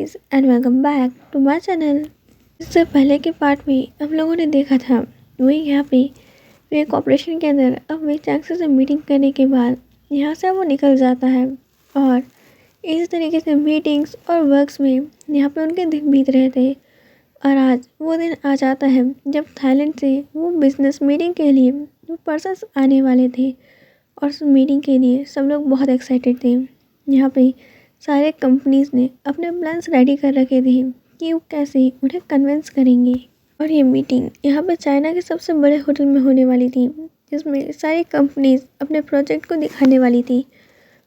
Guys and welcome back to my channel. इससे पहले के पार्ट में हम लोगों ने देखा था वही यहाँ पे वे कॉर्पोरेशन के अंदर अब वे चैंक्स से मीटिंग करने के बाद यहाँ से वो निकल जाता है और इस तरीके से मीटिंग्स और वर्क्स में यहाँ पे उनके दिन बीत रहे थे। और आज वो दिन आ जाता है जब थाईलैंड से वो बिजनेस मीटिंग के लिए वो पर्सन्स आने वाले थे और उस मीटिंग के लिए सब लोग बहुत एक्साइटेड थे। यहाँ पे सारे कंपनीज ने अपने प्लान्स रेडी कर रखे थे कि वो कैसे उन्हें कन्विंस करेंगे। और ये मीटिंग यहाँ पे चाइना के सबसे बड़े होटल में होने वाली थी, जिसमें सारी कंपनीज अपने प्रोजेक्ट को दिखाने वाली थी।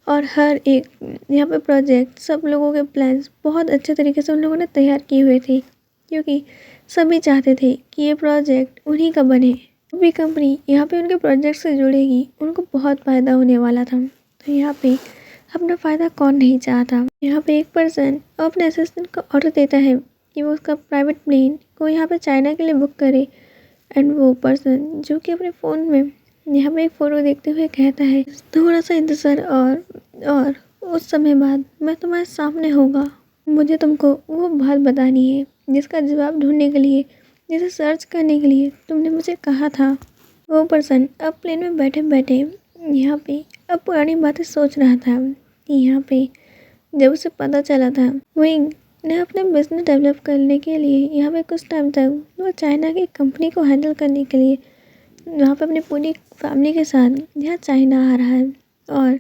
और हर एक यहाँ पे प्रोजेक्ट सब लोगों के प्लान्स बहुत अच्छे तरीके से उन लोगों ने तैयार किए हुए थे, क्योंकि सभी चाहते थे कि ये प्रोजेक्ट उन्हीं का बने। भी कंपनी यहाँ पे उनके प्रोजेक्ट से जुड़ेगी, उनको बहुत फ़ायदा होने वाला था। तो यहाँ पे अपना फ़ायदा कौन नहीं चाहता। यहाँ पे एक पर्सन अपने असिस्टेंट को ऑर्डर देता है कि वो उसका प्राइवेट प्लेन को यहाँ पे चाइना के लिए बुक करे। एंड वो पर्सन जो कि अपने फ़ोन में यहाँ पे एक फ़ोटो देखते हुए कहता है, थोड़ा सा इंतज़ार और उस समय बाद मैं तुम्हारे सामने होगा। मुझे तुमको वो बात बतानी है जिसका जवाब ढूंढने के लिए, जिसे सर्च करने के लिए तुमने मुझे कहा था। वो पर्सन अब प्लेन में बैठे बैठे यहाँ पे अब पुरानी बातें सोच रहा था कि यहाँ पे जब उसे पता चला था विंग ने अपने बिजनेस डेवलप करने के लिए यहाँ पे कुछ टाइम तक वो चाइना की कंपनी को हैंडल करने के लिए वहाँ पे अपनी पूरी फैमिली के साथ यहाँ चाइना आ रहा है। और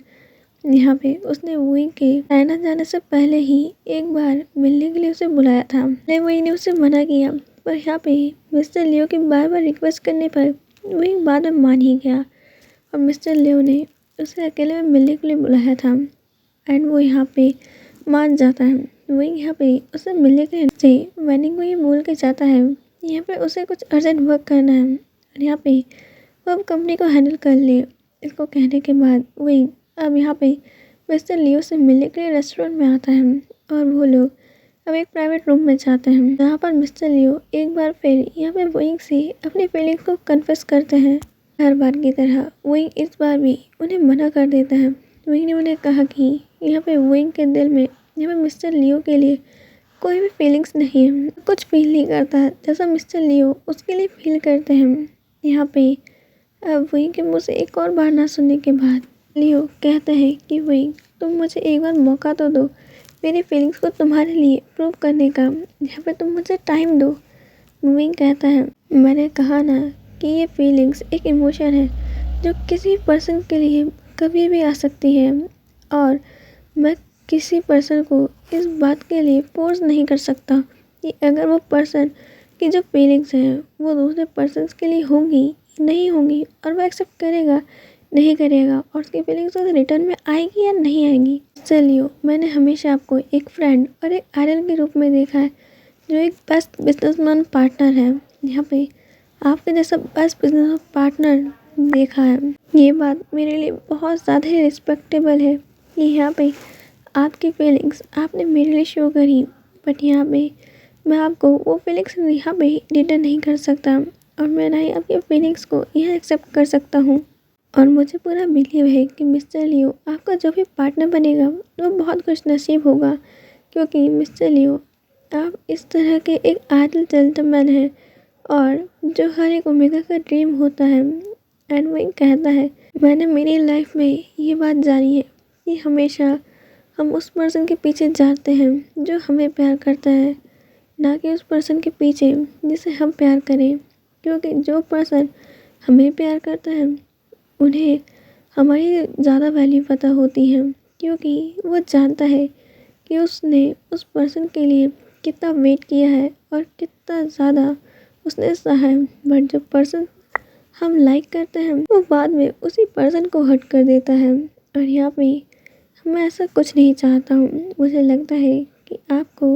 यहाँ पे उसने विंग के चाइना जाने से पहले ही एक बार मिलने के लिए उसे बुलाया था, लेकिन विंग ने उसे मना किया। पर यहाँ पे मिस्टर लियो की बार बार रिक्वेस्ट करने पर विंग बाद में मान ही गया और मिस्टर लियो ने उसे अकेले में मिलने के लिए बुलाया था। एंड वो यहाँ पे मान जाता है। विंग यहाँ पे उसे मिलने के लिए वेनिंग को ये बोल के जाता है यहाँ पे उसे कुछ अर्जेंट वर्क करना है और यहाँ पे वो अब कंपनी को हैंडल कर ले। इसको कहने के बाद विंग अब यहाँ पे मिस्टर लियो से मिलने के लिए रेस्टोरेंट में आता है और वो लोग अब एक प्राइवेट रूम में जाते हैं, जहाँ पर मिस्टर लियो एक बार फिर यहाँ पे विंग से अपनी फीलिंग्स को कन्फेस करते हैं। हर बार की तरह विंग इस बार भी उन्हें मना कर देता है। विंग ने उन्हें कहा कि यहाँ पे विंग के दिल में यहाँ पे मिस्टर लियो के लिए कोई भी फीलिंग्स नहीं है, कुछ फील नहीं करता है जैसा मिस्टर लियो उसके लिए फील करते हैं। यहाँ पे अब विंग के मुँह से एक और बार ना सुनने के बाद लियो कहते हैं कि विंग तुम मुझे एक बार मौका तो दो मेरी फीलिंग्स को तुम्हारे लिए प्रूव करने का, यहाँ पे तुम मुझे टाइम दो। विंग कहता है मैंने कहा ना कि ये फीलिंग्स एक इमोशन है जो किसी पर्सन के लिए कभी भी आ सकती है और मैं किसी पर्सन को इस बात के लिए फोर्स नहीं कर सकता कि अगर वो पर्सन की जो फीलिंग्स हैं वो दूसरे पर्सन्स के लिए होंगी नहीं होंगी और वो एक्सेप्ट करेगा नहीं करेगा और उसकी फीलिंग्स तो रिटर्न में आएगी या नहीं आएगी। चलिए मैंने हमेशा आपको एक फ्रेंड और एक आयरन के रूप में देखा है जो एक बेस्ट बिजनेसमैन पार्टनर है। यहाँ पे आपके जैसा बेस्ट बिजनेस पार्टनर देखा है, ये बात मेरे लिए बहुत ज़्यादा ही रिस्पेक्टेबल है कि यहाँ पे आपकी फीलिंग्स आपने मेरे लिए शो करी, बट यहाँ पे मैं आपको वो फीलिंग्स यहाँ पे रिटर्न नहीं कर सकता और मैं ना ही आपकी फीलिंग्स को यहाँ एक्सेप्ट कर सकता हूँ। और मुझे पूरा बिलीव है कि मिस्टर लियो आपका जो भी पार्टनर बनेगा वो बहुत खुश नसीब होगा, क्योंकि मिस्टर लियो आप इस तरह के एक आइडल जेंटलमैन हैं और जो हर एक ओमेगा का ड्रीम होता है। एंड वो कहता है मैंने मेरी लाइफ में ये बात जानी है कि हमेशा हम उस पर्सन के पीछे जाते हैं जो हमें प्यार करता है, ना कि उस पर्सन के पीछे जिसे हम प्यार करें, क्योंकि जो पर्सन हमें प्यार करता है उन्हें हमारी ज़्यादा वैल्यू पता होती है, क्योंकि वो जानता है कि उसने उस पर्सन के लिए कितना वेट किया है और कितना ज़्यादा उसने सहा है। बट जो पर्सन हम लाइक करते हैं वो बाद में उसी पर्सन को हर्ट कर देता है। और यहाँ पे मैं ऐसा कुछ नहीं चाहता हूँ। मुझे लगता है कि आपको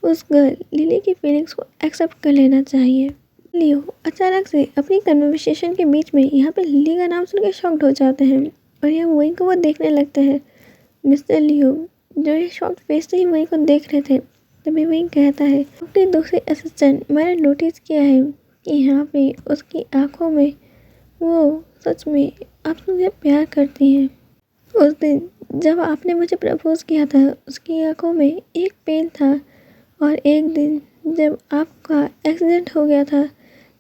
उस गर्ल लिली की फीलिंग्स को एक्सेप्ट कर लेना चाहिए। लियो अचानक से अपनी कन्वर्सेशन के बीच में यहाँ पे लिली का नाम सुन के शॉक्ड हो जाते हैं और यहाँ वहीं को वो देखने लगते हैं। मिस्टर लियो जो ये शॉक्ड फेस से ही वहीं को देख रहे थे, तभी वहीं कहता है अपनी दूसरी असिस्टेंट मैंने नोटिस किया है कि यहाँ पे उसकी आँखों में वो सच में आपसे मुझे प्यार करती हैं। उस दिन जब आपने मुझे प्रपोज किया था उसकी आँखों में एक पेन था और एक दिन जब आपका एक्सीडेंट हो गया था,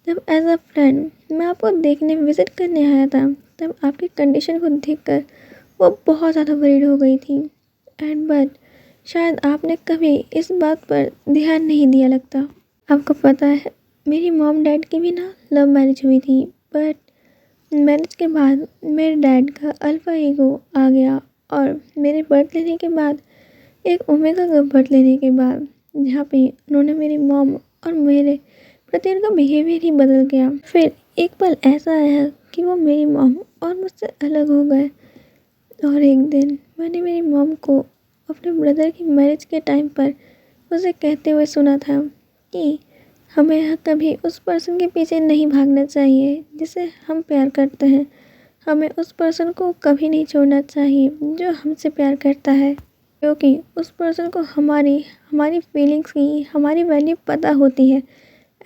जब एज अ फ्रेंड मैं आपको देखने विज़िट करने आया था, तब आपकी कंडीशन को देखकर वो बहुत ज़्यादा वरीड हो गई थी। एंड बट शायद आपने कभी इस बात पर ध्यान नहीं दिया लगता। आपको पता है मेरी मॉम डैड की भी ना लव मैरिज हुई थी, बट मैरिज के बाद मेरे डैड का अल्फा ईगो आ गया और मेरे बर्थ लेने के बाद, एक ओमेगा का बर्थ लेने के बाद, जहाँ पे उन्होंने मेरी मॉम और मेरे प्रति उनका बिहेवियर ही बदल गया। फिर एक पल ऐसा आया कि वो मेरी मॉम और मुझसे अलग हो गए और एक दिन मैंने मेरी मॉम को अपने ब्रदर की मैरिज के टाइम पर उसे कहते हुए सुना था कि हमें कभी उस पर्सन के पीछे नहीं भागना चाहिए जिसे हम प्यार करते हैं। हमें उस पर्सन को कभी नहीं छोड़ना चाहिए जो हमसे प्यार करता है, क्योंकि उस पर्सन को हमारी हमारी फीलिंग्स की, हमारी वैल्यू पता होती है।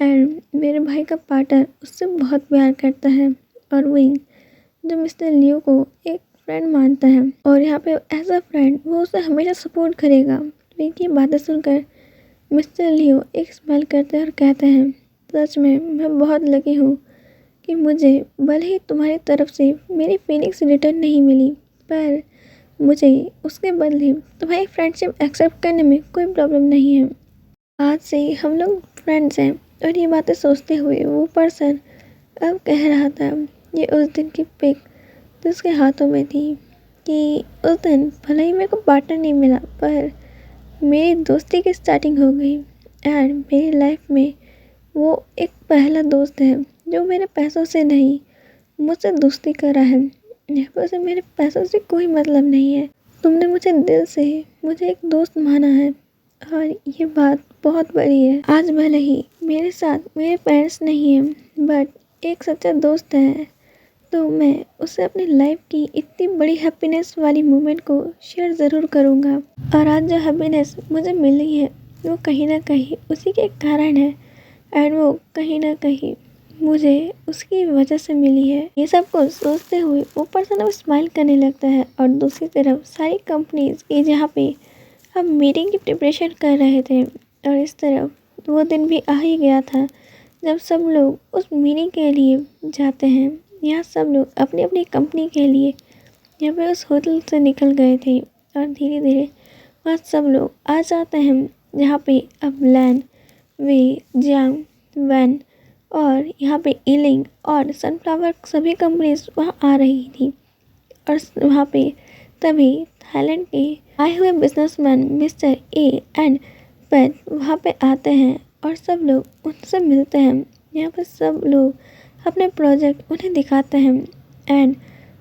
एंड मेरे भाई का पार्टनर उससे बहुत प्यार करता है और वही जो मिस्टर लियो को एक फ्रेंड मानता है और यहाँ पे एज अ फ्रेंड वो उसे हमेशा सपोर्ट करेगा। विंग की बातें सुनकर मिस्टर लियो एक स्माइल करते हैं और कहते हैं, सच में मैं बहुत लकी हूँ कि मुझे भले ही तुम्हारी तरफ से मेरी फीलिंग्स रिटर्न नहीं मिली, पर मुझे उसके बदले तुम्हारी फ्रेंडशिप एक्सेप्ट करने में कोई प्रॉब्लम नहीं है। आज से हम लोग फ्रेंड्स हैं। और ये बातें सोचते हुए वो पर्सन अब कह रहा था, ये उस दिन की पिक जिसके हाथों में थी, कि उस दिन भले ही मेरे को पार्टनर नहीं मिला, पर मेरी दोस्ती की स्टार्टिंग हो गई। एंड मेरी लाइफ में वो एक पहला दोस्त है जो मेरे पैसों से नहीं, मुझसे दोस्ती कर रहा है। यहाँ पर से मेरे पैसों से कोई मतलब नहीं है। तुमने मुझे दिल से मुझे एक दोस्त माना है और ये बात बहुत बड़ी है। आज भले ही मेरे साथ मेरे पेरेंट्स नहीं हैं, बट एक सच्चा दोस्त है, तो मैं उससे अपनी लाइफ की इतनी बड़ी हैप्पीनेस वाली मोमेंट को शेयर ज़रूर करूँगा। और आज जो हैप्पीनेस मुझे मिली है वो कहीं ना कहीं उसी के कारण है, एंड वो कहीं ना कहीं मुझे उसकी वजह से मिली है। ये सब कुछ सोचते हुए वो पर्सन अब स्माइल करने लगता है और दूसरी तरफ सारी कंपनीज की जहाँ पे हम मीटिंग की प्रिपरेशन कर रहे थे, और इस तरफ वो दिन भी आ ही गया था जब सब लोग उस मीटिंग के लिए जाते हैं। यहाँ सब लोग अपनी अपनी कंपनी के लिए यहाँ पे उस होटल से निकल गए थे और धीरे धीरे वहाँ सब लोग आ जाते हैं, जहाँ पे अब लैन, वे, जियांग, वैन और यहाँ पे इलिंग और सनफ्लावर सभी कंपनीज वहाँ आ रही थी। और वहाँ पे तभी थाईलैंड के आए हुए बिजनेसमैन मिस्टर ए एंड पेट वहाँ पे आते हैं और सब लोग उनसे मिलते हैं। यहाँ पर सब लोग अपने प्रोजेक्ट उन्हें दिखाते हैं एंड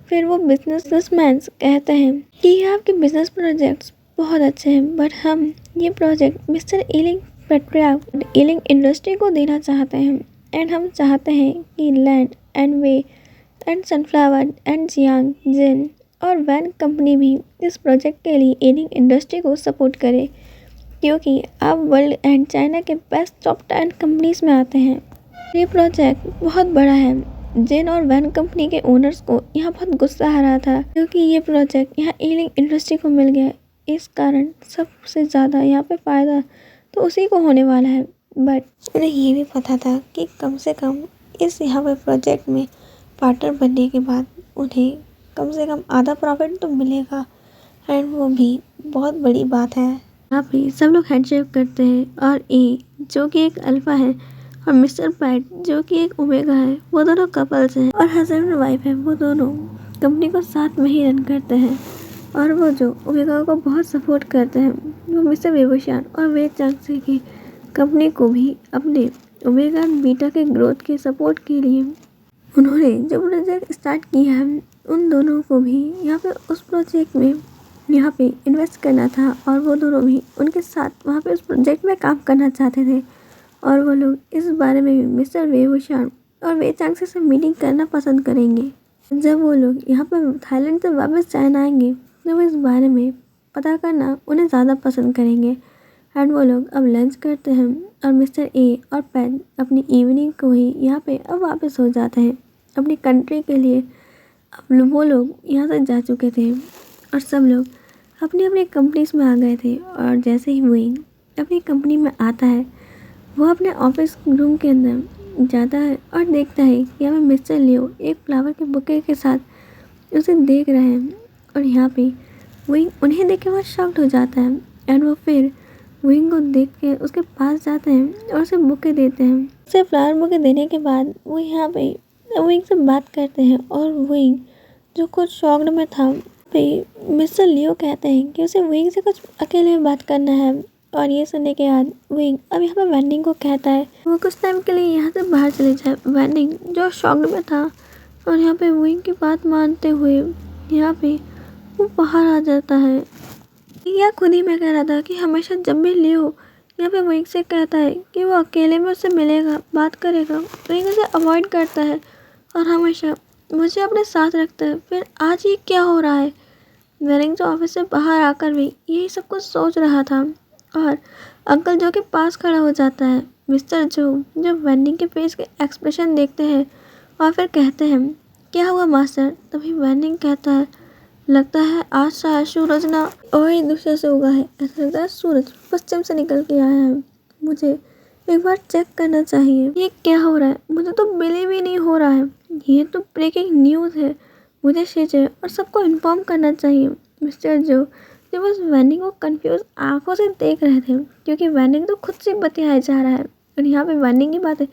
फिर वो बिजनेसमैन कहते हैं कि ये आपके बिजनेस प्रोजेक्ट्स बहुत अच्छे हैं, बट हम ये प्रोजेक्ट मिस्टर इलिंग पेट्रिया इलिंग इंडस्ट्री को देना चाहते हैं। एंड हम चाहते हैं कि land and way and sunflower and जियांग जिन और वैन कंपनी भी इस प्रोजेक्ट के लिए इलिंग इंडस्ट्री को सपोर्ट करे, क्योंकि आप वर्ल्ड एंड चाइना के बेस्ट टॉप 10 कंपनीज में आते हैं। ये प्रोजेक्ट बहुत बड़ा है। जिन और वैन कंपनी के ओनर्स को यहाँ बहुत गुस्सा आ रहा था, क्योंकि ये प्रोजेक्ट यहाँ इलिंग इंडस्ट्री को मिल गया। इस कारण सबसे ज़्यादा यहाँ पे फ़ायदा तो उसी को होने वाला है। बट उन्हें ये भी पता था कि कम से कम इस यहाँ पे प्रोजेक्ट में पार्टनर बनने के बाद उन्हें कम से कम आधा प्रॉफिट तो मिलेगा, एंड वो भी बहुत बड़ी बात है। यहाँ पे सब लोग हैंडशेक करते हैं और ए जो कि एक अल्फा है और मिस्टर पैट जो कि एक ओमेगा है, वो दोनों कपल्स हैं और हस्बैंड और वाइफ है। वो दोनों कंपनी को साथ में ही रन करते हैं और वो जो ओमेगा को बहुत सपोर्ट करते हैं, वो मिस्टर वेवोशान और वे चांगसे की कंपनी को भी अपने ओमेगा बीटा के ग्रोथ के सपोर्ट के लिए उन्होंने जो प्रोजेक्ट स्टार्ट किया है, उन दोनों को भी यहाँ पे उस प्रोजेक्ट में यहाँ पे इन्वेस्ट करना था और वो दोनों भी उनके साथ वहाँ पे उस प्रोजेक्ट में काम करना चाहते थे। और वो लोग इस बारे में भी मिस्टर वेवोशान और वे चांगसे से मीटिंग करना पसंद करेंगे। जब वो लोग यहाँ पर थाईलैंड से वापस चाइना आएंगे तो वो इस बारे में पता करना उन्हें ज़्यादा पसंद करेंगे। एंड वो लोग अब लंच करते हैं और मिस्टर ए और पैन अपनी इवनिंग को ही यहाँ पे अब वापस हो जाते हैं अपनी कंट्री के लिए। अब वो लोग यहाँ से जा चुके थे और सब लोग अपनी अपनी कंपनीज में आ गए थे। और जैसे ही विंग अपनी कंपनी में आता है। वो अपने ऑफिस रूम के अंदर जाता है और देखता है कि यहाँ पे मिस्टर लियो एक फ्लावर के बुके के साथ उसे देख रहे हैं। और यहाँ पे विंग उन्हें देख के बहुत शॉक्ड हो जाता है एंड वो फिर विंग को देख के उसके पास जाते हैं और उसे बुके देते हैं। उसे फ्लावर बुके देने के बाद वो यहाँ पे विंग से बात करते हैं और विंग जो कुछ शॉक्ड में था पे मिस्टर लियो कहते हैं कि उसे विंग से कुछ अकेले में बात करना है। और ये सुनने के बाद विंग अब यहाँ पे वेंडिंग को कहता है वो कुछ टाइम के लिए यहाँ से बाहर चले जाए। वेंडिंग जो शॉक्ड में था और यहाँ पे विंग की बात मानते हुए यहाँ पे वो बाहर आ जाता है। यह खुद ही मैं कह रहा था कि हमेशा जब भी लियो यहाँ पे विंग से कहता है कि वो अकेले में उससे मिलेगा बात करेगा, विंग उसे अवॉइड करता है और हमेशा मुझे अपने साथ रखता है। फिर आज ये क्या हो रहा है? वेनिंग जो ऑफिस से बाहर आकर भी यही सब कुछ सोच रहा था और अंकल जो के पास खड़ा हो जाता है। मिस्टर जो वेनिंग के फेस के एक्सप्रेशन देखते हैं और फिर कहते हैं क्या हुआ मास्टर? तभी वेनिंग कहता है लगता है आज शायद सूरज ना वही दूसरे से उगा है। ऐसा लगता है सूरज पश्चिम से निकल के आया है। मुझे एक बार चेक करना चाहिए ये क्या हो रहा है। मुझे तो बिलीव ही नहीं हो रहा है। ये तो ब्रेकिंग न्यूज़ है। मुझे शीशे और सबको इन्फॉर्म करना चाहिए। मिस्टर जो बस वेनिंग को कंफ्यूज आंखों से देख रहे थे क्योंकि वेनिंग तो खुद से बतियाया जा रहा है और यहाँ पे वेनिंग की बातें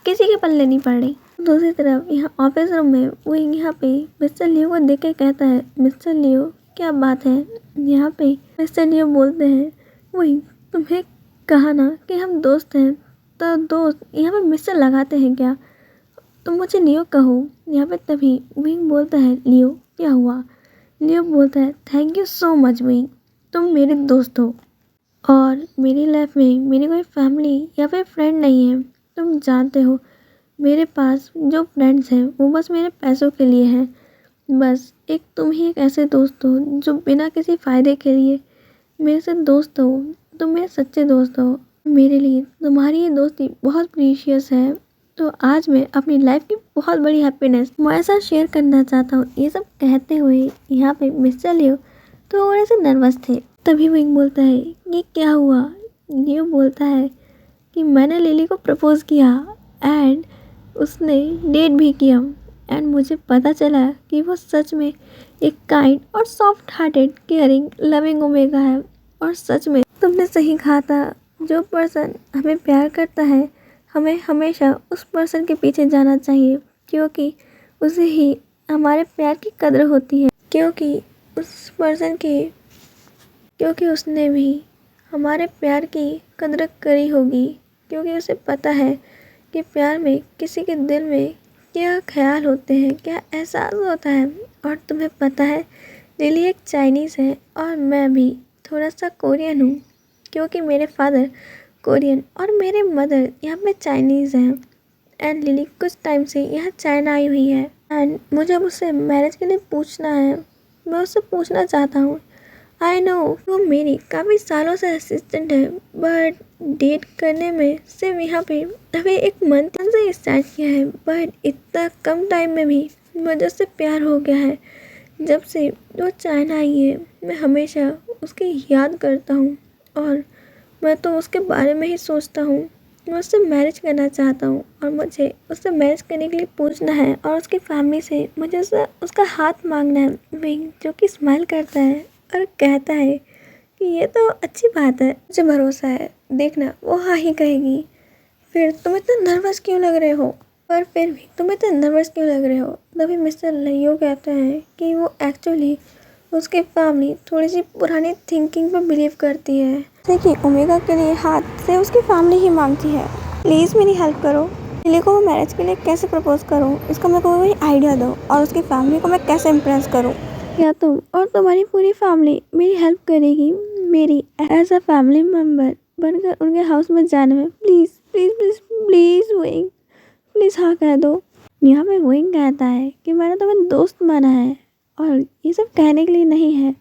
किसी के पल्ले नहीं पड़ रही। दूसरी तरफ यहाँ ऑफिस रूम में वो यहाँ पे मिस्टर लियो को देख के कहता है मिस्टर लियो क्या बात है? यहाँ पे मिस्टर लियो बोलते हैं वही तुम्हें कहा ना कि हम दोस्त हैं, तो दोस्त यहाँ पे मिस्टर लगाते हैं क्या? तुम मुझे लियो कहो। यहाँ पे तभी विंग बोलता है लियो क्या हुआ? लियो बोलता है thank you so much wing, तुम मेरे दोस्त हो और मेरी लाइफ में मेरी कोई फैमिली या फिर फ्रेंड नहीं है। तुम जानते हो मेरे पास जो फ्रेंड्स हैं वो बस मेरे पैसों के लिए हैं। बस एक तुम ही एक ऐसे दोस्त हो जो बिना किसी फ़ायदे के लिए मेरे से दोस्त हो। तुम मेरे सच्चे दोस्त हो। मेरे लिए तुम्हारी ये दोस्ती बहुत प्रीशियस है। तो आज मैं अपनी लाइफ की बहुत बड़ी हैप्पीनेस तुम्हारे साथ शेयर करना चाहता हूँ। ये सब कहते हुए यहाँ पे मिस्टर लियो थोड़े से नर्वस थे। तभी विंग बोलता है ये क्या हुआ? लियो बोलता है कि मैंने लिली को प्रपोज किया एंड उसने डेट भी किया एंड मुझे पता चला कि वो सच में एक काइंड और soft hearted caring loving omega है। और सच में तुमने सही कहा था, जो पर्सन हमें प्यार करता है हमें हमेशा उस पर्सन के पीछे जाना चाहिए क्योंकि उसे ही हमारे प्यार की कदर होती है। क्योंकि उस पर्सन की क्योंकि उसने भी हमारे प्यार की कदर करी होगी। क्योंकि उसे पता है कि प्यार में किसी के दिल में क्या ख्याल होते हैं, क्या एहसास होता है। और तुम्हें पता है लिली एक चाइनीज़ है और मैं भी थोड़ा सा कोरियन हूँ क्योंकि मेरे फादर कोरियन और मेरे मदर यहाँ पे चाइनीज़ हैं। एंड लिली कुछ टाइम से यहाँ चाइना आई हुई है एंड मुझे अब उससे मैरिज के लिए पूछना है। मैं उससे पूछना चाहता हूँ। आई नो वो मेरी काफ़ी सालों से असिस्टेंट है बट डेट करने में सिर्फ यहाँ पे अभी एक मंथ से स्टार्ट किया है बट इतना कम टाइम में भी मुझे उससे प्यार हो गया है। जब से वो चाइना आई है मैं हमेशा उसकी याद करता हूँ और मैं तो उसके बारे में ही सोचता हूँ। मैं उससे मैरिज करना चाहता हूँ और मुझे उससे मैरिज करने के लिए पूछना है और उसकी फैमिली से मुझे उसका हाथ मांगना है। विंग जो कि स्माइल करता है और कहता है कि ये तो अच्छी बात है, मुझे भरोसा है, देखना वो हाँ ही कहेगी। फिर तुम इतना नर्वस क्यों लग रहे हो? पर फिर भी तुम इतना नर्वस क्यों लग रहे हो? तभी मिस्टर लियो कहते हैं कि वो एक्चुअली उसकी फैमिली थोड़ी सी पुरानी थिंकिंग पर बिलीव करती है जैसे कि ओमेगा के लिए हाथ से उसकी फैमिली ही मांगती है। प्लीज़ मेरी हेल्प करो। लिली को मैं मैरिज के लिए कैसे प्रपोज करूँ इसका मेरे को कोई आइडिया दो और उसकी फैमिली को मैं कैसे इम्प्रेस करूँ। या तुम और तुम्हारी पूरी फैमिली मेरी हेल्प करेगी मेरी एज अ फैमिली मेम्बर बनकर उनके हाउस में जाने में। Please please please please wing please हाँ कह दो। यहाँ पे विंग कहता है कि मैंने तुम्हें दोस्त माना है और ये सब कहने के लिए नहीं है।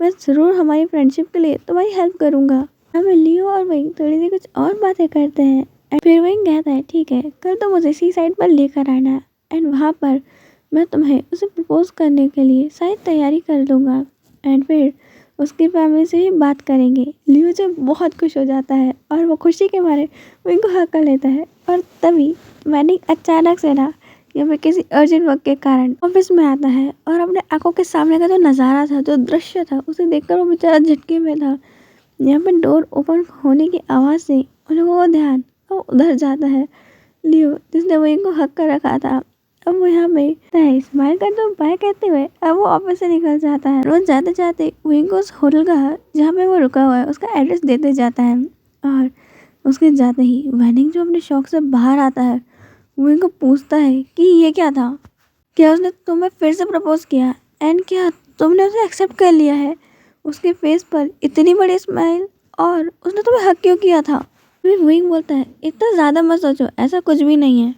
मैं ज़रूर हमारी फ्रेंडशिप के लिए तुम्हारी हेल्प करूँगा। यहाँ पे लियो और विंग थोड़ी देर कुछ और बातें करते हैं एंड फिर विंग कहता है ठीक है कल तो मुझे सी साइड पर लेकर आना है एंड वहाँ पर मैं तुम्हें उसे प्रपोज करने के लिए शायद तैयारी कर लूँगा। एंड फिर उसकी फैमिली से भी बात करेंगे। लियो जो बहुत खुश हो जाता है और वो खुशी के मारे विंग को हक कर लेता है। और तभी वैनिंग अचानक से ना यहाँ पे किसी अर्जेंट वर्क के कारण ऑफिस में आता है और अपने आंखों के सामने का जो नज़ारा था, जो दृश्य था, उसे देखकर वो बेचारा झटके में था। यहाँ पे डोर ओपन होने की आवाज़ से उन लोगों का ध्यान उधर जाता है। लियो जिसने विंग को हक कर रखा था, अब वो यहाँ पे स्माइल कर दो बाय कहते हुए अब वो ऑफिस से निकल जाता है। रोज जाते जाते विंग को उस होटल का जहाँ पे वो रुका हुआ है उसका एड्रेस देते जाता है। और उसके जाते ही वैनिंग जो अपने शौक से बाहर आता है, विंग को पूछता है कि ये क्या था, क्या उसने तुम्हें फिर से प्रपोज किया एंड क्या तुमने उसे एक्सेप्ट कर लिया है। उसके फेस पर इतनी बड़ी स्माइल और उसने तुम्हें हक क्यों किया था। विंग बोलता है इतना ज़्यादा मत सोचो, ऐसा कुछ भी नहीं है।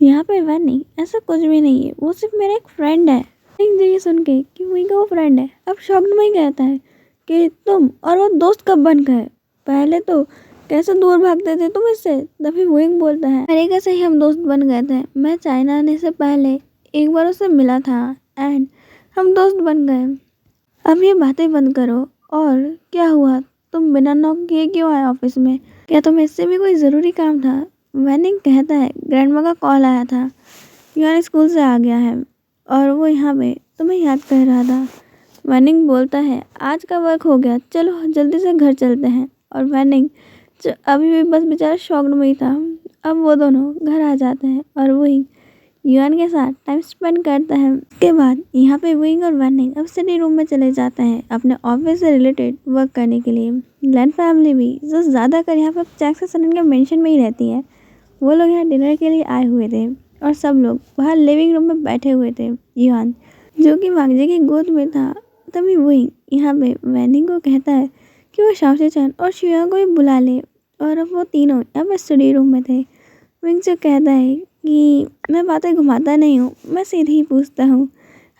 यहाँ पे वैनिंग ऐसा कुछ भी नहीं है, वो सिर्फ मेरा एक फ्रेंड है। ये सुन के कि विंग का वो फ्रेंड है, अब शॉक्ड में ही कहता है कि तुम और वो दोस्त कब बन गए, पहले तो कैसे दूर भागते थे तुम इससे। तभी विंग बोलता है अरे कैसे ही हम दोस्त बन गए थे, मैं चाइना आने से पहले एक बार उससे मिला था एंड हम दोस्त बन गए। अब ये बातें बंद करो और क्या हुआ, तुम बिना नॉक किए क्यों आए ऑफिस में, क्या तुम्हें इससे भी कोई ज़रूरी काम था। वैनिंग कहता है ग्रैंडमा का कॉल आया था, यार स्कूल से आ गया है और वो यहाँ पे तुम्हें याद कर रहा था। वैनिंग बोलता है आज का वर्क हो गया, चलो जल्दी से घर चलते हैं। और वैनिंग जो अभी भी बस बेचारा शॉक्ड में ही था, अब वो दोनों घर आ जाते हैं और वही युआन के साथ टाइम स्पेंड करता है। उसके बाद यहाँ पे विंग और वैनिंग अब स्टडी रूम में चले जाते हैं अपने ऑफिस से रिलेटेड वर्क करने के लिए। लैन फैमिली भी जो ज़्यादातर यहाँ पर जैक्सन के मेंशन में ही रहती है, वो लोग यहाँ डिनर के लिए आए हुए थे और सब लोग बाहर लिविंग रूम में बैठे हुए थे। युआन जो कि वांगजी की गोद में था। तभी विंग यहाँ पे वैनिंग को कहता है कि वो शाओशेचन और शिया को भी बुला ले और अब वो तीनों यहाँ पे स्टडी रूम में थे। विंग जो कहता है कि मैं बातें घुमाता नहीं हूँ, मैं सीधे ही पूछता हूँ,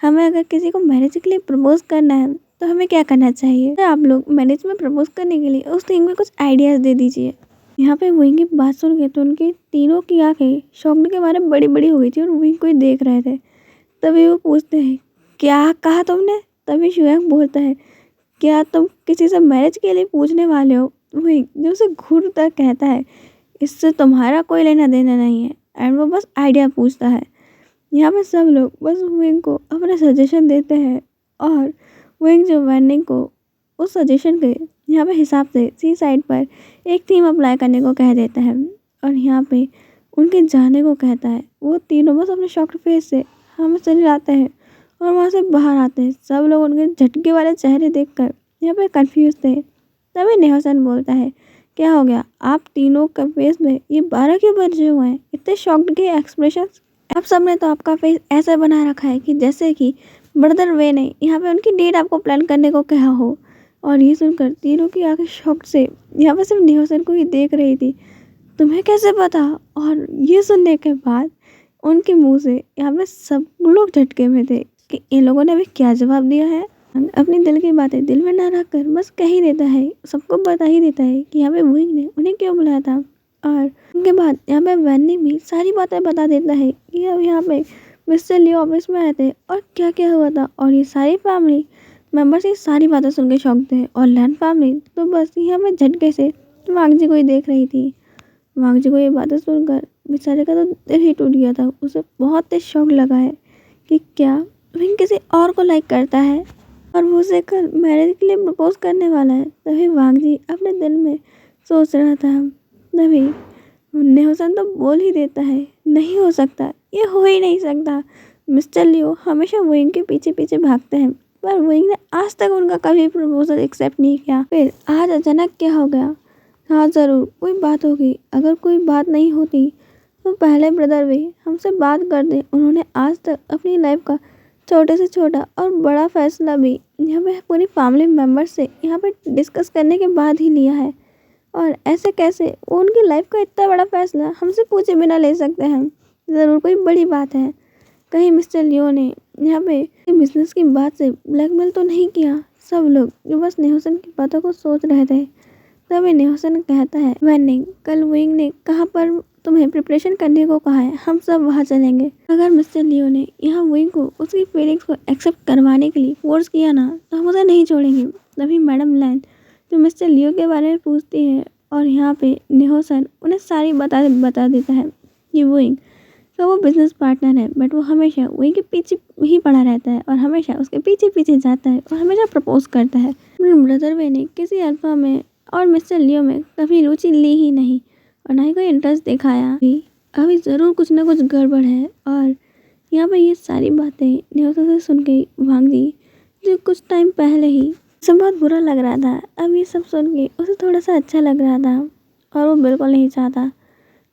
हमें अगर किसी को मैरिज के लिए प्रपोज करना है तो हमें क्या करना चाहिए। तो आप लोग मैरिज में प्रपोज करने के लिए उस थिंग में कुछ आइडियाज़ दे दीजिए। यहाँ पे विंग की बात सुन के तो उनकी तीनों की आंखें शॉक्ड के मारे बड़ी बड़ी हो गई थी और विंग को ही देख रहे थे। तभी वो पूछते हैं क्या कहा तुमने। तभी शुयांग बोलता है क्या तुम किसी से मैरिज के लिए पूछने वाले हो। विंग जो उसे घूर कर कहता है इससे तुम्हारा कोई लेना देना नहीं है एंड वो बस आइडिया पूछता है। यहाँ पे सब लोग बस विंग को अपने सजेशन देते हैं और विंग जो वैनिंग को उस सजेशन के यहाँ पे हिसाब से सी साइड पर एक थीम अप्लाई करने को कह देता है और यहाँ पे उनके जाने को कहता है। वो तीनों बस अपने शॉक्ड फेस से हमें चले जाते हैं और वहाँ से बाहर आते हैं। सब लोग उनके झटके वाले चेहरे देखकर यहाँ पे कंफ्यूज थे। तभी नेहोसन बोलता है क्या हो गया, आप तीनों का फेस में ये 12 क्यों बजे हुए हैं, इतने शॉक्ड के एक्सप्रेशन। आप सब ने तो आपका फेस ऐसा बना रखा है कि जैसे कि ब्रदर वे ने यहाँ पे उनकी डेट आपको प्लान करने को कहा हो। और ये सुनकर तीनों की आंखें शॉक्ड से यहाँ पे सिर्फ नेहोसन को ही देख रही थी। तुम्हें कैसे पता। और ये सुनने के बाद उनके मुंह से यहाँ पे सब लोग झटके में थे कि इन लोगों ने अभी क्या जवाब दिया है। अपनी दिल की बातें दिल में ना रख कर बस कह ही देता है, सबको बता ही देता है कि यहाँ पे विंग ने उन्हें क्यों बुलाया था। और उनके बाद यहाँ पे वैनिंग भी सारी बातें बता देता है कि अब यहाँ पे मिस्टर लियो ऑफिस में आए थे और क्या क्या हुआ था। और ये सारी फैमिली मेंबर्स ये सारी बातें सुन के शौक थे और लैन फैमिली तो बस यहाँ पे झटके से वांगजी को ही देख रही थी। वांगजी को ये बातें सुनकर बेचारे का तो दिल ही टूट गया था। उसे बहुत तेज शौक लगा है कि क्या विंग किसी और को लाइक करता है और वो उसे कल मैरिज के लिए प्रपोज करने वाला है। तभी वांगजी अपने दिल में सोच रहा था। तभी नेहोसन तो बोल ही देता है नहीं हो सकता, ये हो ही नहीं सकता। मिस्टर लियो हमेशा विंग के पीछे पीछे भागते हैं पर विंग ने आज तक उनका कभी प्रपोजल एक्सेप्ट नहीं किया। फिर आज अचानक क्या हो गया। हाँ ज़रूर कोई बात होगी, अगर कोई बात नहीं होती तो पहले ब्रदर वे हमसे बात कर दे। उन्होंने आज तक अपनी लाइफ का छोटे से छोटा और बड़ा फैसला भी यहाँ पे पूरी फैमिली मेम्बर से यहाँ पे डिस्कस करने के बाद ही लिया है। और ऐसे कैसे वो उनकी लाइफ का इतना बड़ा फैसला हमसे पूछे बिना ले सकते हैं। ज़रूर कोई बड़ी बात है। कहीं मिस्टर लियो ने यहाँ पे बिजनेस की बात से ब्लैकमेल तो नहीं किया। सब लोग जो बस नेहोसन की बातों को सोच रहे थे। तभी नेहोसन कहता है वैनिंग कल विंग ने कहाँ पर तुम्हें प्रिपरेशन करने को कहा है, हम सब वहाँ चलेंगे। अगर मिस्टर लियो ने यहाँ विंग को उसकी फीलिंग्स को एक्सेप्ट करवाने के लिए फोर्स किया ना तो हम उसे नहीं छोड़ेंगे। तभी मैडम लैन जो मिस्टर लियो के बारे में पूछती है और यहाँ पे निहोसन उन्हें सारी बता देता है कि वुइंग का वो बिजनेस पार्टनर है, बट वो हमेशा वुइंग के पीछे ही पड़ा रहता है और हमेशा उसके पीछे पीछे जाता है और हमेशा प्रपोज करता है। ब्रदर वे ने किसी अल्फा में और मिस्टर लियो में कभी रुचि ली ही नहीं और ना ही कोई इंटरेस्ट दिखाया भी। अभी ज़रूर कुछ ना कुछ गड़बड़ है। और यहाँ पर ये सारी बातें निहोसन से सुन के वांग जी जो कुछ टाइम पहले ही उसे बहुत बुरा लग रहा था, अब ये सब सुन के उसे थोड़ा सा अच्छा लग रहा था और वो बिल्कुल नहीं चाहता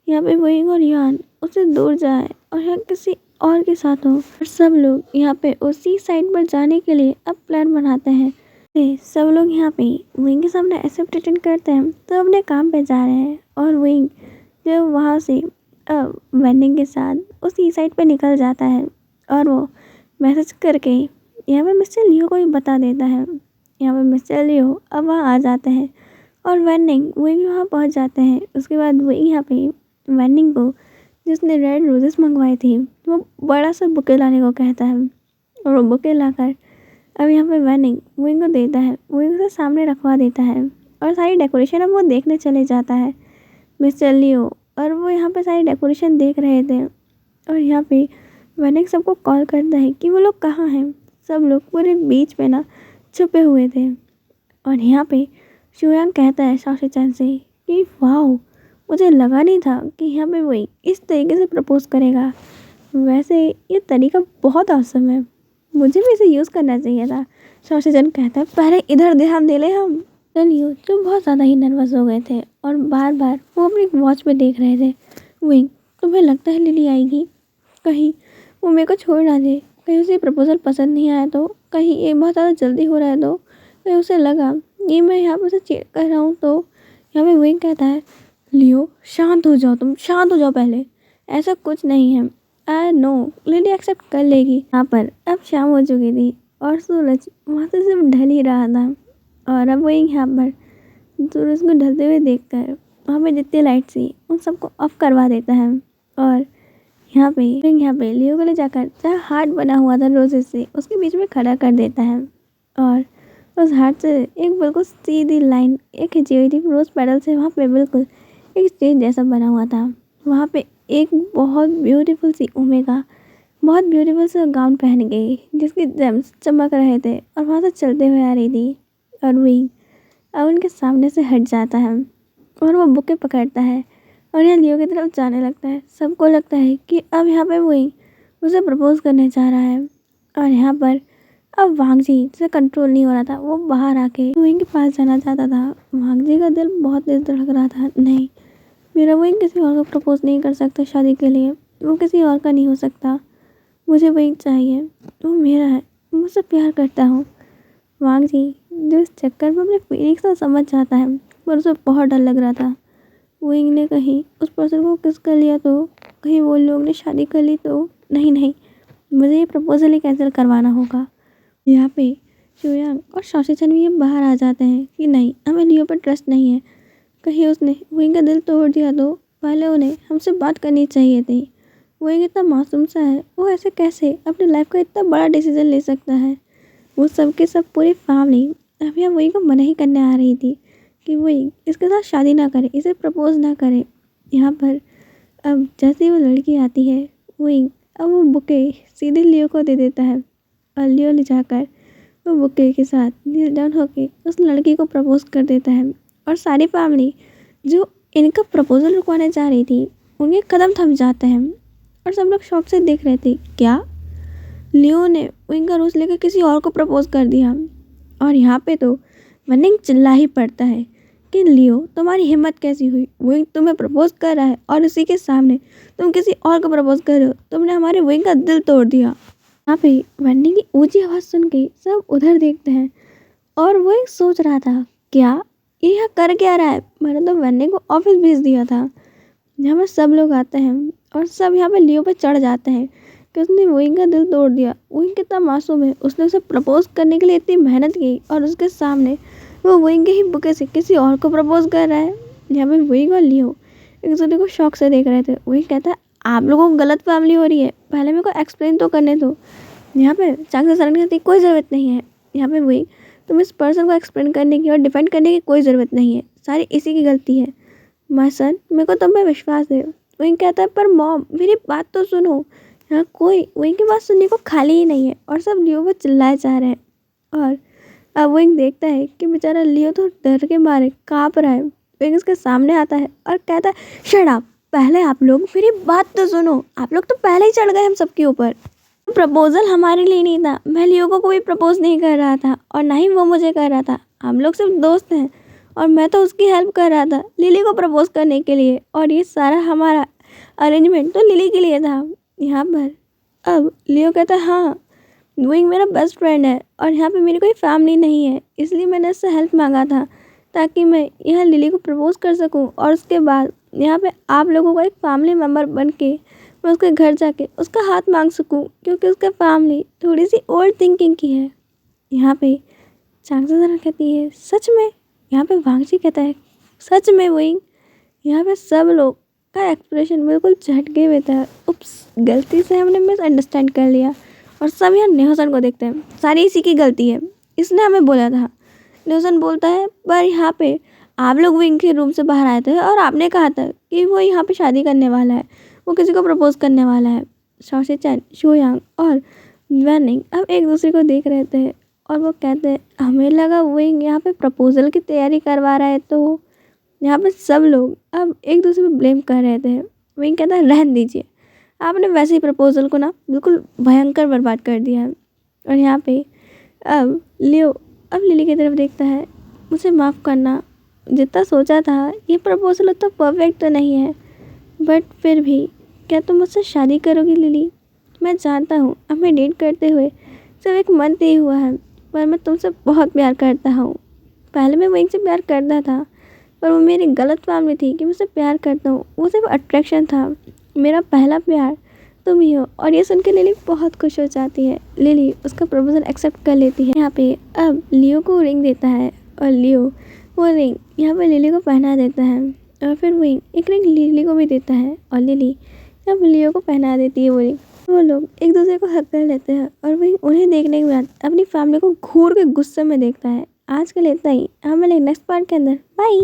यहाँ पे वुइंग और यान उससे दूर जाए और यहाँ किसी और के साथ हो। और सब लोग यहाँ पे उसी साइड पर जाने के लिए अब प्लान बनाते हैं। सब लोग यहाँ पे वुइंग के सामने ऐसे प्रिटेंड करते हैं तो अपने काम पे जा रहे हैं और वुइंग जो वहाँ से वेंडिंग के साथ उसी साइड पे निकल जाता है और वो मैसेज करके यहाँ पे मिस्टर लियो को भी बता देता है। यहाँ पे मिस्टर लियो अब वहाँ आ जाते हैं और वेंडिंग वही भी वहाँ पहुँच जाते हैं। उसके बाद वही यहाँ पे वेंडिंग को जिसने रेड रोजेस मंगवाए थे वो बड़ा सा बुके लाने को कहता है और वो बुके लाकर अब यहाँ पे वेंडिंग वही को देता है, वही उसे सामने रखवा देता है और सारी डेकोरेशन अब वो देखने चले जाता है मिस्टर लियो। और वो यहाँ पे सारी डेकोरेशन देख रहे थे और यहाँ पे वेंडिंग सबको कॉल करता है कि वो लोग कहाँ हैं। सब लोग पूरे बीच में ना छुपे हुए थे और यहाँ पे शुयांग कहता है शाओशी-चान से कि वाओ, मुझे लगा नहीं था कि यहाँ पे वही इस तरीके से प्रपोज करेगा। वैसे ये तरीका बहुत औसम है, मुझे भी इसे यूज़ करना चाहिए था। शाओशी-चान कहता है पहले इधर ध्यान दे ले हम। लियो जो बहुत ज़्यादा ही नर्वस हो गए थे और बार बार वो अपनी वॉच पे देख रहे थे। वही तुम्हें लगता है लिली आएगी? कहीं वो मेरे को छोड़ ना दे, कहीं उसे प्रपोज़ल पसंद नहीं आया तो, कहीं ये बहुत ज़्यादा जल्दी हो रहा है तो, कहीं उसे लगा ये मैं यहाँ पर उसे चीट कर रहा हूँ तो। यहाँ पे वही कहता है लियो शांत हो जाओ, तुम शांत हो जाओ पहले, ऐसा कुछ नहीं है। आई नो लिली एक्सेप्ट कर लेगी। यहाँ पर अब शाम हो चुकी थी और सूरज वहाँ से सिर्फ ढल ही रहा था और अब वही यहाँ पर सूरज को ढलते हुए देखकर वहाँ पे जितनी लाइट्स थी उन सबको ऑफ करवा देता है और यहाँ पे लियो को ले जाकर जहाँ हार्ट बना हुआ था रोजेस से उसके बीच में खड़ा कर देता है और उस हार्ट से एक बिल्कुल सीधी लाइन एक खींची हुई थी रोज पेडल से। वहाँ पे बिल्कुल एक स्टेज जैसा बना हुआ था। वहाँ पे एक बहुत ब्यूटीफुल सी ओमेगा बहुत ब्यूटीफुल सा गाउन पहन गई जिसके जेम्स चमक रहे थे और वहाँ से चलते हुए आ रही थी और वही अब उनके सामने से हट जाता है और वो बुके पकड़ता है और यहाँ लियो की तरफ जाने लगता है। सबको लगता है कि अब यहाँ पे वही उसे प्रपोज करने जा रहा है और यहाँ पर अब वांग जी से कंट्रोल नहीं हो रहा था, वो बाहर आके वही के पास जाना चाहता था। वांग जी का दिल बहुत तेज धड़क रहा था, नहीं मेरा वही किसी और को प्रपोज नहीं कर सकता शादी के लिए, वो किसी और का नहीं हो सकता, मुझे वही चाहिए, वो मेरा है, मुझसे प्यार करता हूँ। वांग जी जो इस चक्कर में अपने फीलिंग्स को समझ जाता है पर उसे बहुत डर लग रहा था। वुइंग ने कहीं उस पर्सन को किस कर लिया तो, कहीं वो लोग ने शादी कर ली तो, नहीं मुझे ये प्रपोजल ही कैंसिल करवाना होगा। यहाँ पे शुयांग और शाओशी-चान भी बाहर आ जाते हैं कि नहीं हमें लियो पर ट्रस्ट नहीं है, कहीं उसने वुइंग का दिल तोड़ दिया तो पहले उन्हें हमसे बात करनी चाहिए थी। वुइंग इतना मासूम सा है, वो ऐसे कैसे अपनी लाइफ का इतना बड़ा डिसीजन ले सकता है। वो सब के सब पूरी फैमिली अब यहाँ वुइंग को मना ही करने आ रही थी कि वुइंग इसके साथ शादी ना करे, इसे प्रपोज ना करे। यहाँ पर अब जैसे ही वो लड़की आती है वुइंग अब वो बुके सीधे लियो को दे देता है और लियो ले जाकर वो बुके के साथ नील डाउन होके उस लड़की को प्रपोज कर देता है और सारी फैमिली जो इनका प्रपोजल रुकवाने जा रही थी उनके कदम थम जाते हैं और सब लोग शौक से देख रहे थे क्या लियो ने इनका रोज लेकर किसी और को प्रपोज कर दिया। और यहाँ पे तो वनिंग चिल्ला ही पड़ता है कि लियो तुम्हारी हिम्मत कैसी हुई, वो तुम्हें प्रपोज कर रहा है और उसी के सामने तुम किसी और को प्रपोज कर रहे हो, तुमने हमारे विंग का दिल तोड़ दिया। यहाँ पे वनिंग की ऊंची आवाज़ सुन के सब उधर देखते हैं और वो एक सोच रहा था क्या ये यहाँ कर क्या रहा है, मैंने तो वनिंग को ऑफिस भेज दिया था। यहाँ पर सब लोग आते हैं और सब यहाँ पे लियो पे चढ़ जाते हैं कि उसने वुइंग का दिल तोड़ दिया। वुइंग कितना मासूम है, उसने उसे प्रपोज करने के लिए इतनी मेहनत की और उसके सामने वो वुइंग के ही बुके से किसी और को प्रपोज कर रहा है। यहाँ पे वुइंग और लियो एक दूसरे को शौक से देख रहे थे। वुइंग कहता है आप लोगों को गलत फैमिली हो रही है, पहले मेरे को एक्सप्लेन तो करने दो। यहाँ पे चांग से शरण की कोई ज़रूरत नहीं है। यहाँ पे वुइंग तुम इस पर्सन को एक्सप्लेन करने की और डिफेंड करने की कोई ज़रूरत नहीं है, सारी इसी की गलती है। माय सन, मेरे को तुम पे विश्वास है। विंग कहता है, पर मॉम मेरी बात तो सुनो। यहाँ कोई विंग की बात सुनने को खाली ही नहीं है और सब लियो पर चिल्लाए जा रहे हैं। और अब विंग देखता है कि बेचारा लियो तो डर के मारे काँप रहा है। विंग उसके सामने आता है और कहता है, शट अप, पहले आप लोग मेरी बात तो सुनो। आप लोग तो पहले ही चढ़ गए हम सबके ऊपर। प्रपोजल हमारे लिए नहीं था, मैं लियो को कोई प्रपोज नहीं कर रहा था और ना ही वो मुझे कर रहा था। हम लोग सिर्फ दोस्त हैं और मैं तो उसकी हेल्प कर रहा था लिली को प्रपोज करने के लिए, और ये सारा हमारा अरेंजमेंट तो लिली के लिए था। यहाँ पर अब लियो कहता है, हाँ विंग मेरा बेस्ट फ्रेंड है और यहाँ पे मेरी कोई फैमिली नहीं है, इसलिए मैंने इससे हेल्प मांगा था ताकि मैं यहाँ लिली को प्रपोज कर सकूँ और उसके बाद यहाँ पे आप लोगों का एक फैमिली मेम्बर बन के मैं उसके घर जाके उसका हाथ मांग सकूँ, क्योंकि उसका फैमिली थोड़ी सी ओल्ड थिंकिंग की है। यहाँ पे चांगसा कहती है, सच में? यहाँ पे वांगची कहता है, सच में विंग? यहाँ पे सब लोग का एक्सप्रेशन बिल्कुल झटके हुए था। उप्स, गलती से हमने मिसअंडरस्टैंड कर लिया। और सब यहाँ न्योसन को देखते हैं, सारी इसी की गलती है, इसने हमें बोला था। न्योसन बोलता है, पर यहाँ पे आप लोग विंग के रूम से बाहर आए थे और आपने कहा था कि वो यहाँ पे शादी करने वाला है, वो किसी को प्रपोज करने वाला है। शॉशी चैन, शोयांग और वैनिंग अब एक दूसरे को देख रहे थे और वो कहते हैं, हमें लगा विंग यहाँ पे प्रपोजल की तैयारी करवा रहा है। तो यहाँ पे सब लोग अब एक दूसरे पे ब्लेम कर रहे थे। विंग कहता है, रहने दीजिए, आपने वैसे ही प्रपोजल को ना बिल्कुल भयंकर बर्बाद कर दिया है। और यहाँ पे अब लियो अब लिली की तरफ देखता है, मुझे माफ़ करना, जितना सोचा था ये प्रपोजल तो परफेक्ट तो नहीं है, बट फिर भी क्या तुम मुझसे शादी करोगी लिली? मैं जानता हूँ हमें डेट करते हुए सिर्फ एक मंथ ही हुआ है, पर मैं तुमसे बहुत प्यार करता हूँ। पहले मैं विंग से प्यार करता था, पर वो मेरी गलत फैमिली थी कि मुझसे प्यार करता हूँ, वो सिर्फ अट्रैक्शन था। मेरा पहला प्यार तुम ही हो। और ये सुन के लिली बहुत खुश हो जाती है। लिली उसका प्रपोजल एक्सेप्ट कर लेती है। यहाँ पे अब लियो को रिंग देता है और लियो वो रिंग यहाँ पे लिली को पहना देता है और फिर विंग एक रिंग लिली को भी देता है और लिली अब लियो को पहना देती है वो रिंग। वो लोग एक दूसरे को हक कर लेते हैं और विंग उन्हें देखने के बाद अपनी फैमिली को घूर के गुस्से में देखता है। आज के लिए इतना ही, हम मिलेंगे नेक्स्ट पार्ट के अंदर। बाय।